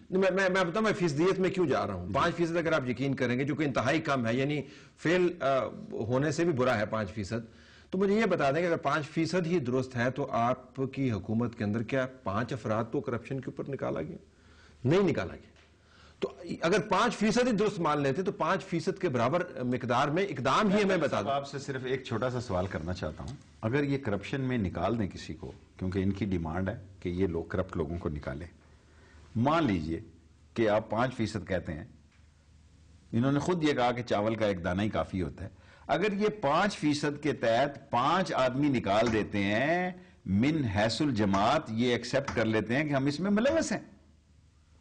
میں بتاؤں میں فیصدیت میں کیوں جا رہا ہوں. 5% اگر آپ یقین کریں گے جو کہ انتہائی کم ہے, یعنی فیل ہونے سے بھی برا ہے 5%, تو مجھے یہ بتا دیں کہ اگر 5% ہی درست ہے تو آپ کی حکومت کے اندر کیا 5 افراد کو کرپشن کے اوپر نکالا گیا؟ نہیں نکالا گیا. تو اگر 5% ہی درست مان لیتے تو 5% کے برابر مقدار میں اقدام ہی ہمیں بتا دیں. آپ سے صرف ایک چھوٹا سا سوال کرنا چاہتا ہوں. اگر یہ کرپشن میں نکال دیں کسی کو, کیونکہ ان کی ڈیمانڈ ہے کہ یہ لوگ کرپٹ لوگوں کو نکالیں, مان لیجئے کہ آپ 5% کہتے ہیں, انہوں نے خود یہ کہا کہ چاول کا ایک دانہ ہی کافی ہوتا ہے. اگر یہ 5% کے تحت 5 آدمی نکال دیتے ہیں من حیث الجماعت, یہ ایکسپٹ کر لیتے ہیں کہ ہم اس میں ملوث ہیں,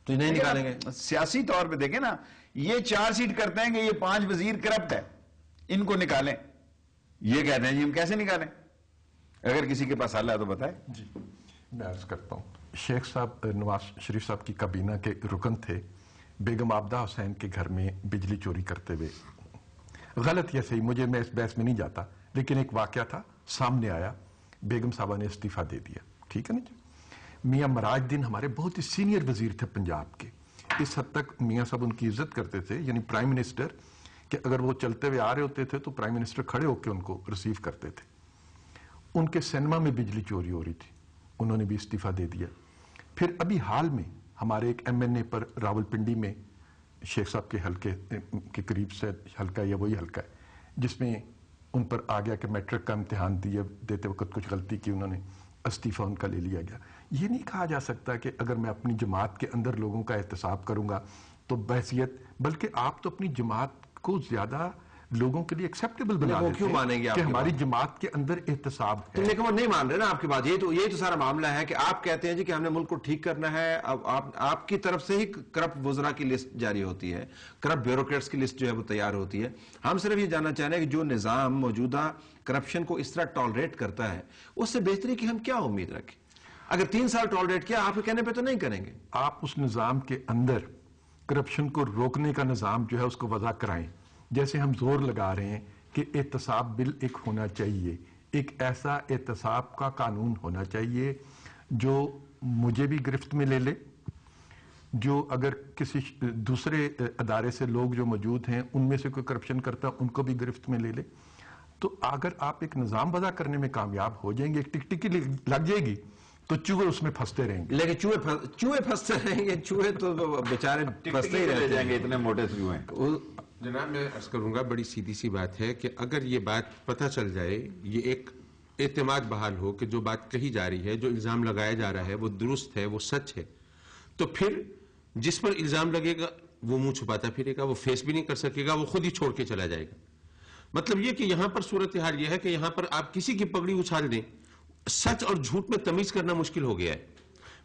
تو نہیں نکالیں گے. سیاسی طور پہ دیکھیں نا, یہ 4 سیٹ کرتے ہیں کہ یہ 5 وزیر کرپٹ ہے, ان کو نکالیں. یہ کہتے ہیں جی ہم کیسے نکالیں؟ اگر کسی کے پاس حل ہے تو بتائیں. جی میں عرض کرتا ہوں. شیخ صاحب نواز شریف صاحب کی کابینہ کے رکن تھے, بیگم عابدہ حسین کے گھر میں بجلی چوری کرتے ہوئے. غلط یا صحیح مجھے, میں اس بحث میں نہیں جاتا, لیکن ایک واقعہ تھا سامنے آیا, بیگم صاحبہ نے استعفیٰ دے دیا, ٹھیک ہے نا جی. میاں مراج الدین ہمارے بہت ہی سینئر وزیر تھے پنجاب کے, اس حد تک میاں صاحب ان کی عزت کرتے تھے, یعنی پرائم منسٹر, کہ اگر وہ چلتے ہوئے آ رہے ہوتے تھے تو پرائم منسٹر کھڑے ہو کے ان کو ریسیو کرتے تھے. ان کے سینما میں بجلی چوری ہو رہی تھی, انہوں نے بھی استعفیٰ دے دیا. پھر ابھی حال میں ہمارے ایک MNA پر راول پنڈی میں شیخ صاحب کے حلقے کے قریب سے حلقہ یا وہی حلقہ ہے جس میں ان پر آ گیا کہ میٹرک کا امتحان دیتے وقت کچھ غلطی کی, انہوں نے استعفیٰ ان کا لے لیا گیا. یہ نہیں کہا جا سکتا کہ اگر میں اپنی جماعت کے اندر لوگوں کا احتساب کروں گا تو بحثیت, بلکہ آپ تو اپنی جماعت کو زیادہ لوگوں کے لیے ایکسیپٹیبل بنا دیتے کیوں مانیں گے کہ ہماری جماعت کے اندر احتساب ہے. لیکن وہ نہیں مان رہے نا آپ کی بات. یہ تو سارا معاملہ ہے کہ آپ کہتے ہیں جی کہ ہم نے ملک کو ٹھیک کرنا ہے. اب آپ کی طرف سے ہی کرپٹ وزراء کی لسٹ جاری ہوتی ہے, کرپٹ بیوروکریٹس کی لسٹ جو ہے وہ تیار ہوتی ہے. ہم صرف یہ جاننا چاہ رہے ہیں کہ جو نظام موجودہ کرپشن کو اس طرح ٹالریٹ کرتا ہے اس سے بہتری کی ہم کیا امید رکھیں؟ اگر 3 سال ٹالریٹ کیا, آپ کے کہنے پہ تو نہیں کریں گے. آپ اس نظام کے اندر کرپشن کو روکنے کا نظام جو ہے اس کو وضع کرائیں. جیسے ہم زور لگا رہے ہیں کہ احتساب بل ایک ہونا چاہیے, ایک ایسا احتساب کا قانون ہونا چاہیے جو مجھے بھی گرفت میں لے لے, جو اگر کسی دوسرے ادارے سے لوگ جو موجود ہیں ان میں سے کوئی کرپشن کرتا ان کو بھی گرفت میں لے لے. تو اگر آپ ایک نظام وضع کرنے میں کامیاب ہو جائیں گے, ایک ٹک ٹکی لگ جائے گی تو چوہے اس میں پھنستے رہیں گے. لیکن چوہے پھنستے رہیں گے, چوہے تو بیچارے پھنستے ہی رہ جائیں گے, اتنے موٹے چوہے ہیں. جناب میں عرض کروں گا, بڑی سیدھی سی بات ہے کہ اگر یہ بات پتہ چل جائے, یہ ایک اعتماد بحال ہو کہ جو بات کہی جا رہی ہے, جو الزام لگایا جا رہا ہے وہ درست ہے, وہ سچ ہے, تو پھر جس پر الزام لگے گا وہ منہ چھپاتا پھرے گا, وہ فیس بھی نہیں کر سکے گا, وہ خود ہی چھوڑ کے چلا جائے گا. مطلب یہ کہ یہاں پر صورتحال یہ ہے کہ یہاں پر آپ کسی کی پگڑی اچھال دیں, سچ اور جھوٹ میں تمیز کرنا مشکل ہو گیا ہے.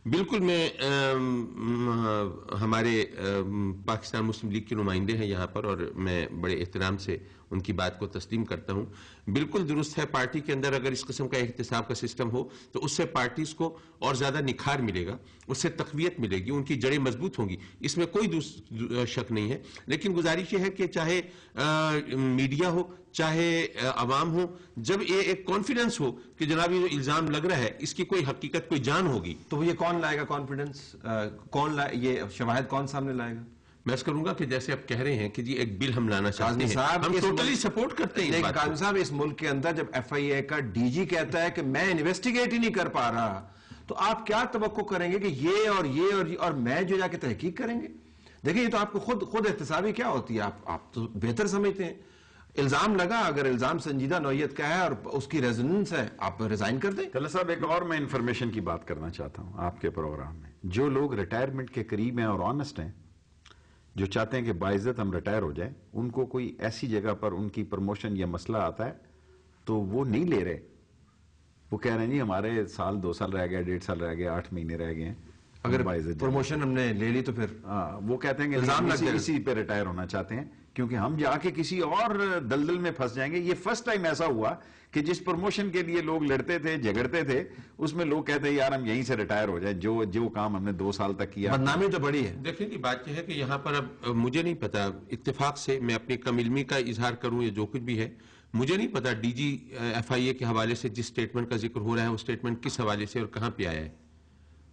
بالکل میں ہمارے پاکستان مسلم لیگ کے نمائندے ہیں یہاں پر, اور میں بڑے احترام سے ان کی بات کو تسلیم کرتا ہوں. بالکل درست ہے, پارٹی کے اندر اگر اس قسم کا احتساب کا سسٹم ہو تو اس سے پارٹیز کو اور زیادہ نکھار ملے گا, اس سے تقویت ملے گی, ان کی جڑیں مضبوط ہوں گی, اس میں کوئی شک نہیں ہے. لیکن گزارش یہ ہے کہ چاہے میڈیا ہو چاہے عوام ہو, جب یہ ایک کانفیڈنس ہو کہ جناب یہ جو الزام لگ رہا ہے اس کی کوئی حقیقت, کوئی جان ہوگی, تو یہ کون لائے گا کانفیڈنس؟ کون یہ شواہد کون سامنے لائے گا؟ میں اس کروں گا کہ جیسے آپ کہہ رہے ہیں کہ جی ایک بل ہم لانا چاہتے ہیں, ہم ٹوٹلی سپورٹ کرتے ہیں. لیکن قاضی صاحب اس ملک کے اندر جب FIA کا DG کہتا ہے کہ میں انویسٹیگیٹ ہی نہیں کر پا رہا, تو آپ کیا توقع کریں گے کہ یہ اور میں جو جا کے تحقیق کریں گے؟ دیکھیں یہ تو آپ کو خود احتسابی کیا ہوتی ہے, آپ تو بہتر سمجھتے ہیں. الزام لگا, اگر الزام سنجیدہ نوعیت کا ہے اور اس کی ریزوننس ہے, آپ ریزائن کر دیں. طلعت صاحب ایک اور میں انفارمیشن کی بات کرنا چاہتا ہوں آپ کے پروگرام میں. جو لوگ ریٹائرمنٹ کے قریب ہیں اور آنسٹ ہیں, جو چاہتے ہیں کہ باعزت ہم ریٹائر ہو جائیں, ان کو کوئی ایسی جگہ پر ان کی پروموشن یا مسئلہ آتا ہے تو وہ نہیں لے رہے. وہ کہہ رہے ہیں جی ہمارے 2 سال رہ گئے, 1.5 سال رہ گئے, 8 مہینے رہ گئے ہیں, اگر پروموشن ہم نے لے لی تو پھر وہ کہتے ہیں کہ اسی پہ ریٹائر ہونا چاہتے ہیں کیونکہ ہم جا کے کسی اور دلدل میں پھنس جائیں گے. یہ فرسٹ ٹائم ایسا ہوا کہ جس پروموشن کے لیے لوگ لڑتے تھے, جھگڑتے تھے, اس میں لوگ کہتے ہیں یار ہم یہیں سے ریٹائر ہو جائیں, جو کام ہم نے 2 سال تک کیا. بدنامی تو بڑی ہے. دیکھیں کہ بات یہ ہے کہ یہاں پر اب مجھے نہیں پتا, اتفاق سے میں اپنی کم علمی کا اظہار کروں یا جو کچھ بھی ہے, مجھے نہیں پتا DG FIA کے حوالے سے جس سٹیٹمنٹ کا ذکر ہو رہا ہے وہ سٹیٹمنٹ کس حوالے سے اور کہاں پہ آیا ہے.